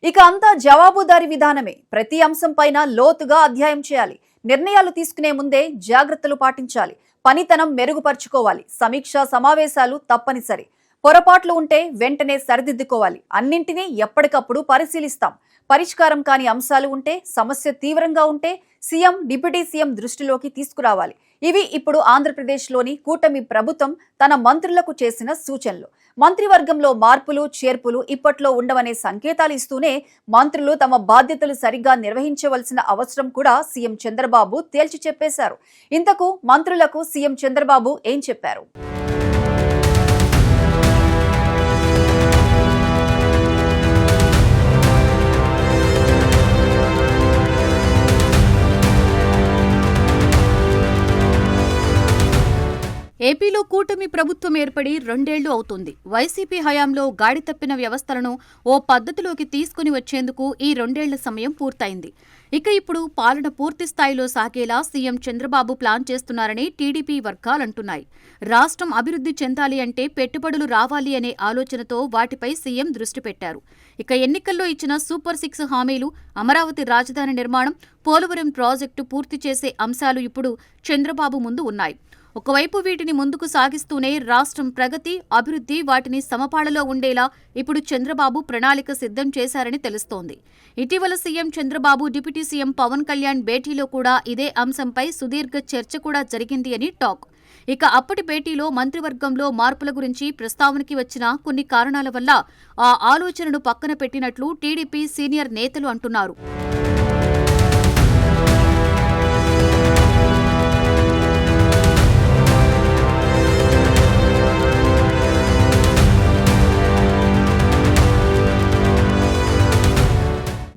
ఇక అంతా జవాబుదారీ విధానమే. ప్రతి అంశంపైన లోతుగా అధ్యయనం చేయాలి. నిర్ణయాలు తీసుకునే ముందే జాగ్రత్తలు పాటించాలి. పనితనం మెరుగుపరుచుకోవాలి. సమీక్షా సమావేశాలు తప్పనిసరి. పొరపాట్లు ఉంటే వెంటనే సరిదిద్దుకోవాలి. అన్నింటినీ ఎప్పటికప్పుడు పరిశీలిస్తాం. పరిష్కారం కాని అంశాలు ఉంటే, సమస్య తీవ్రంగా ఉంటే సీఎం, డిప్యూటీ సీఎం దృష్టిలోకి తీసుకురావాలి. ఇవి ఇప్పుడు ఆంధ్రప్రదేశ్లోని కూటమి ప్రభుత్వం తన మంత్రులకు చేసిన సూచనలు. మంత్రివర్గంలో మార్పులు, చేర్పులు ఇప్పట్లో ఉండవనే సంకేతాలు ఇస్తూనే మంత్రులు తమ బాధ్యతలు సరిగ్గా నిర్వహించవలసిన అవసరం కూడా సీఎం చంద్రబాబు తేల్చి చెప్పేశారు. ఇంతకు మంత్రులకు సీఎం చంద్రబాబు ఏం చెప్పారు? ఏపీలో కూటమి ప్రభుత్వం ఏర్పడి 2 ఏళ్లు అవుతుంది. వైసీపీ హయాంలో గాడి తప్పిన వ్యవస్థలను ఓ పద్ధతిలోకి తీసుకుని వచ్చేందుకు ఈ 2 ఏళ్ల సమయం పూర్తయింది. ఇక ఇప్పుడు పాలన పూర్తి స్థాయిలో సాగేలా సీఎం చంద్రబాబు ప్లాన్ చేస్తున్నారని టీడీపీ వర్గాలంటున్నాయి. రాష్ట్రం అభివృద్ధి చెందాలి అంటే పెట్టుబడులు రావాలి అనే ఆలోచనతో వాటిపై సీఎం దృష్టి పెట్టారు. ఇక ఎన్నికల్లో ఇచ్చిన సూపర్ 6 హామీలు, అమరావతి రాజధాని నిర్మాణం, పోలవరం ప్రాజెక్టు పూర్తి చేసే అంశాలు ఇప్పుడు చంద్రబాబు ముందు ఉన్నాయి. ఒకవైపు వీటిని ముందుకు సాగిస్తూనే రాష్ట్రం ప్రగతి, అభివృద్ధి వాటిని సమపాళలో ఉండేలా ఇప్పుడు చంద్రబాబు ప్రణాళిక సిద్ధం చేశారని తెలుస్తోంది. ఇటీవల CM Chandrababu, deputy CM Pawan Kalyan భేటీలో కూడా ఇదే అంశంపై సుదీర్ఘ చర్చ కూడా జరిగింది అని టాక్. ఇక అప్పటి భేటీలో మంత్రివర్గంలో మార్పుల గురించి ప్రస్తావనకి వచ్చిన కొన్ని కారణాల వల్ల ఆ ఆలోచనను పక్కన పెట్టినట్లు టీడీపీ సీనియర్ నేతలు అంటున్నారు.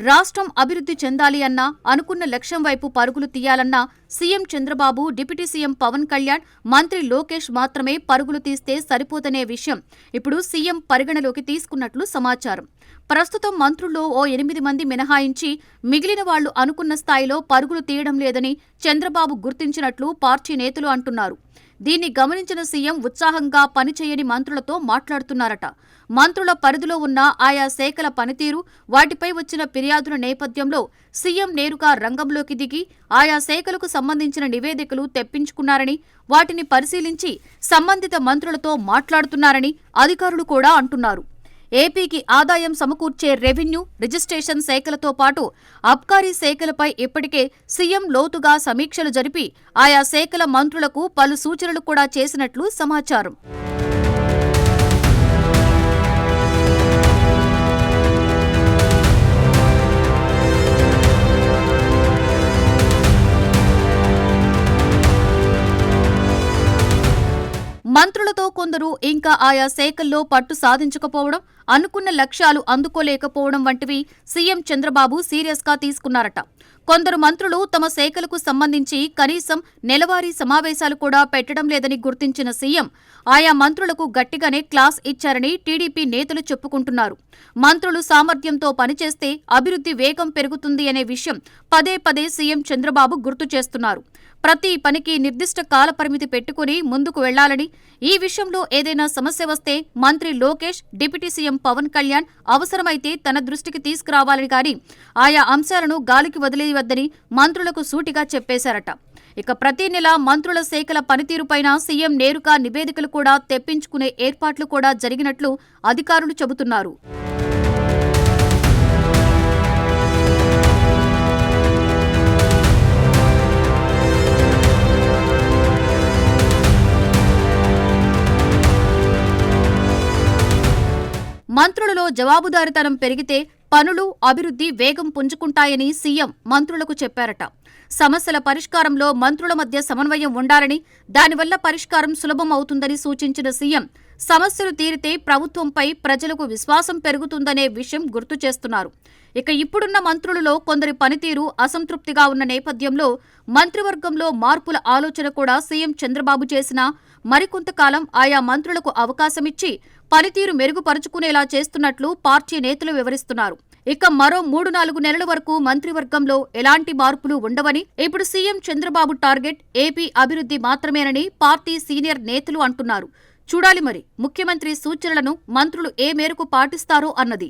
రాష్ట్రం అభివృద్ధి చెందాలి అన్నా, అనుకున్న లక్ష్యం వైపు పరుగులు తీయాలన్నా CM Chandrababu, deputy CM Pawan Kalyan, మంత్రి లోకేష్ మాత్రమే పరుగులు తీస్తే సరిపోదనే విషయం ఇప్పుడు సీఎం పరిగణలోకి తీసుకున్నట్లు సమాచారం. ప్రస్తుతం మంత్రుల్లో ఓ 8 మంది మినహాయించి మిగిలిన వాళ్లు అనుకున్న స్థాయిలో పరుగులు తీయడం లేదని చంద్రబాబు గుర్తించినట్లు పార్టీ నేతలు అంటున్నారు. దీన్ని గమనించిన సీఎం ఉత్సాహంగా పనిచేయని మంత్రులతో మాట్లాడుతున్నారట. మంత్రుల పరిధిలో ఉన్న ఆయా శాఖల పనితీరు, వాటిపై వచ్చిన ఫిర్యాదుల నేపథ్యంలో సీఎం నేరుగా రంగంలోకి దిగి ఆయా శాఖలకు సంబంధించిన నివేదికలు తెప్పించుకున్నారని, వాటిని పరిశీలించి సంబంధిత మంత్రులతో మాట్లాడుతున్నారని అధికారులు కూడా అంటున్నారు. ఏపీకి ఆదాయం సమకూర్చే రెవెన్యూ, రిజిస్ట్రేషన్ శాఖలతో పాటు అబ్కారీ శాఖలపై ఇప్పటికే సీఎం లోతుగా సమీక్షలు జరిపి ఆయా శాఖల మంత్రులకు పలు సూచనలు కూడా చేసినట్లు సమాచారం. మంత్రులతో కొందరు ఇంకా ఆయా శాఖల్లో పట్టు సాధించకపోవడం, అనుకున్న లక్ష్యాలు అందుకోలేకపోవడం వంటివి సీఎం చంద్రబాబు సీరియస్గా తీసుకున్నారట. కొందరు మంత్రులు తమ శాఖలకు సంబంధించి కనీసం నెలవారీ సమావేశాలు కూడా పెట్టడం లేదని గుర్తించిన సీఎం ఆయా మంత్రులకు గట్టిగానే క్లాస్ ఇచ్చారని టీడీపీ నేతలు చెప్పుకుంటున్నారు. మంత్రులు సామర్థ్యంతో పనిచేస్తే అభివృద్ధి వేగం పెరుగుతుంది అనే విషయం పదే పదే సీఎం చంద్రబాబు గుర్తు చేస్తున్నారు. ప్రతి పనికి నిర్దిష్ట కాలపరిమితి పెట్టుకుని ముందుకు వెళ్లాలని, ఈ విషయంలో ఏదైనా సమస్య వస్తే మంత్రి లోకేష్, డిప్యూటీ సీఎం పవన్ కళ్యాణ్ అవసరమైతే తన దృష్టికి తీసుకురావాలని గాని ఆయా అంశాలను గాలికి వదిలేయవద్దని మంత్రులకు సూటిగా చెప్పేశారట. ఇక ప్రతి నెల మంత్రుల శాఖల పనితీరుపైన సీఎం నేరుగా నివేదికలు కూడా తెప్పించుకునే ఏర్పాట్లు కూడా జరిగినట్లు అధికారులు చెబుతున్నారు. మంత్రులలో జవాబుదారీతనం పెరిగితే పనులు, అభివృద్ధి వేగం పుంజుకుంటాయని సీఎం మంత్రులకు చెప్పారట. సమస్యల పరిష్కారంలో మంత్రుల మధ్య సమన్వయం ఉండాలని, దానివల్ల పరిష్కారం సులభం అవుతుందని సూచించిన సీఎం సమస్యలు తీరితే ప్రభుత్వంపై ప్రజలకు విశ్వాసం పెరుగుతుందనే విషయం గుర్తు చేస్తున్నారు. ఇక ఇప్పుడున్న మంత్రులలో కొందరి పనితీరు అసంతృప్తిగా ఉన్న నేపథ్యంలో మంత్రివర్గంలో మార్పుల ఆలోచన కూడా సీఎం చంద్రబాబు చేసినా మరికొంతకాలం ఆయా మంత్రులకు అవకాశమిచ్చి పనితీరు మెరుగుపరుచుకునేలా చేస్తున్నట్లు పార్టీ నేతలు వివరిస్తున్నారు. ఇక మరో 3-4 నెలల వరకు మంత్రివర్గంలో ఎలాంటి మార్పులు ఉండవని, ఇప్పుడు సీఎం చంద్రబాబు టార్గెట్ ఏపీ అభివృద్ధి మాత్రమేనని పార్టీ సీనియర్ నేతలు అంటున్నారు. చూడాలి మరి ముఖ్యమంత్రి సూచనలను మంత్రులు ఏ మేరకు పాటిస్తారో అన్నది.